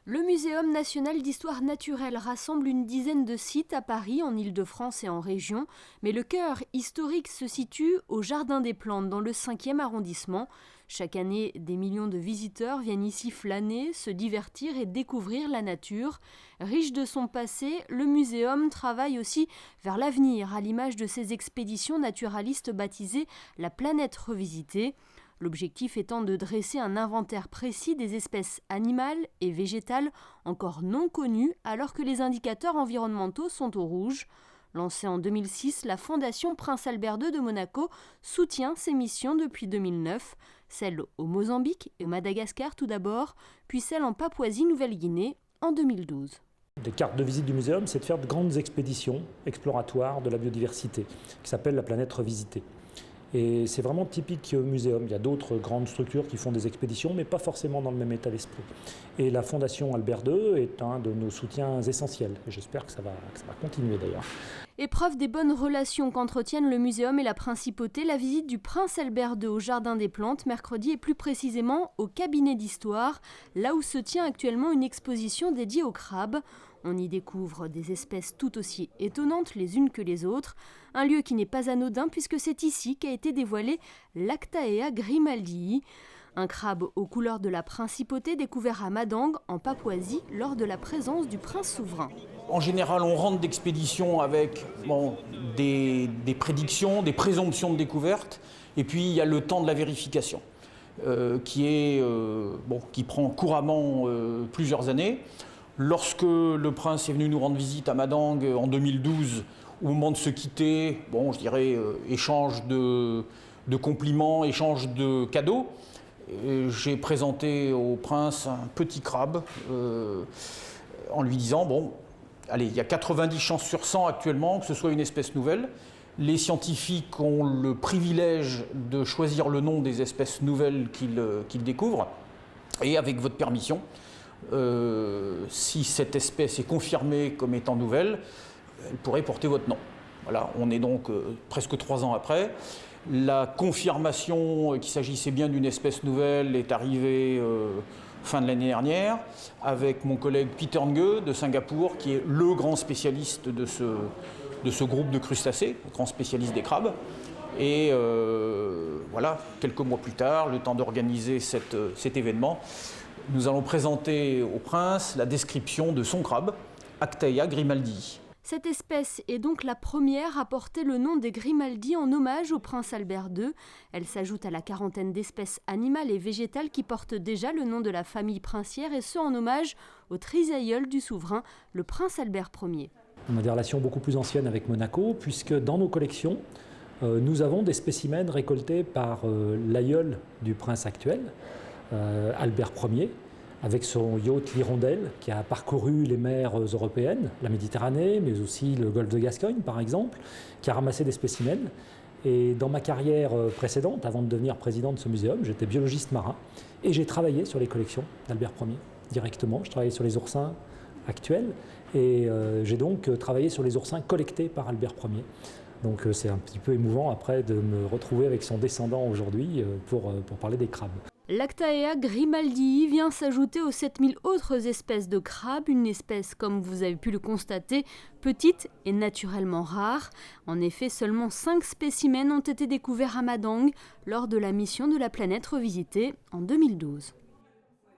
Le Muséum national d'histoire naturelle rassemble une dizaine de sites à Paris, en Île-de-France et en région, mais le cœur historique se situe au Jardin des Plantes, dans le 5e arrondissement. Chaque année, des millions de visiteurs viennent ici flâner, se divertir et découvrir la nature. Riche de son passé, le muséum travaille aussi vers l'avenir, à l'image de ses expéditions naturalistes baptisées « La planète revisitée ». L'objectif étant de dresser un inventaire précis des espèces animales et végétales encore non connues alors que les indicateurs environnementaux sont au rouge. Lancée en 2006, la Fondation Prince Albert II de Monaco soutient ces missions depuis 2009, celle au Mozambique et au Madagascar tout d'abord, puis celle en Papouasie-Nouvelle-Guinée en 2012. Les cartes de visite du muséum, c'est de faire de grandes expéditions exploratoires de la biodiversité, qui s'appellent la planète revisitée. Et c'est vraiment typique muséum. Il y a d'autres grandes structures qui font des expéditions, mais pas forcément dans le même état d'esprit. Et la Fondation Albert II est un de nos soutiens essentiels. Et j'espère que ça va continuer d'ailleurs. Épreuve des bonnes relations qu'entretiennent le muséum et la principauté, la visite du prince Albert II au Jardin des Plantes, mercredi et plus précisément au cabinet d'histoire, là où se tient actuellement une exposition dédiée aux crabes. On y découvre des espèces tout aussi étonnantes les unes que les autres. Un lieu qui n'est pas anodin puisque c'est ici qu'a été dévoilé l'Actaea grimaldii, un crabe aux couleurs de la principauté découvert à Madang, en Papouasie, lors de la présence du prince souverain. En général, on rentre d'expédition avec des prédictions, des présomptions de découverte, et puis il y a le temps de la vérification, qui prend couramment plusieurs années. Lorsque le prince est venu nous rendre visite à Madang en 2012, au moment de se quitter, échange de compliments, échange de cadeaux, j'ai présenté au prince un petit crabe en lui disant il y a 90 chances sur 100 actuellement que ce soit une espèce nouvelle. Les scientifiques ont le privilège de choisir le nom des espèces nouvelles qu'ils découvrent. Et avec votre permission, si cette espèce est confirmée comme étant nouvelle, elle pourrait porter votre nom. Voilà, on est donc presque 3 ans après. La confirmation qu'il s'agissait bien d'une espèce nouvelle est arrivée fin de l'année dernière avec mon collègue Peter Nge de Singapour, qui est le grand spécialiste de ce groupe de crustacés, le grand spécialiste des crabes. Et quelques mois plus tard, le temps d'organiser cet événement, nous allons présenter au prince la description de son crabe, Actaea grimaldii. Cette espèce est donc la première à porter le nom des Grimaldi en hommage au prince Albert II. Elle s'ajoute à la quarantaine d'espèces animales et végétales qui portent déjà le nom de la famille princière, et ce en hommage au trisaïeul du souverain, le prince Albert Ier. On a des relations beaucoup plus anciennes avec Monaco, puisque dans nos collections, nous avons des spécimens récoltés par l'aïeul du prince actuel, Albert Ier, avec son yacht l'Hirondelle, qui a parcouru les mers européennes, la Méditerranée, mais aussi le golfe de Gascogne, par exemple, qui a ramassé des spécimens. Et dans ma carrière précédente, avant de devenir président de ce muséum, j'étais biologiste marin, et j'ai travaillé sur les collections d'Albert Ier, directement. Je travaillais sur les oursins actuels, et j'ai donc travaillé sur les oursins collectés par Albert Ier. Donc c'est un petit peu émouvant après de me retrouver avec son descendant aujourd'hui pour parler des crabes. L'Actaea grimaldii vient s'ajouter aux 7000 autres espèces de crabes, une espèce, comme vous avez pu le constater, petite et naturellement rare. En effet, seulement 5 spécimens ont été découverts à Madang lors de la mission de la planète revisitée en 2012.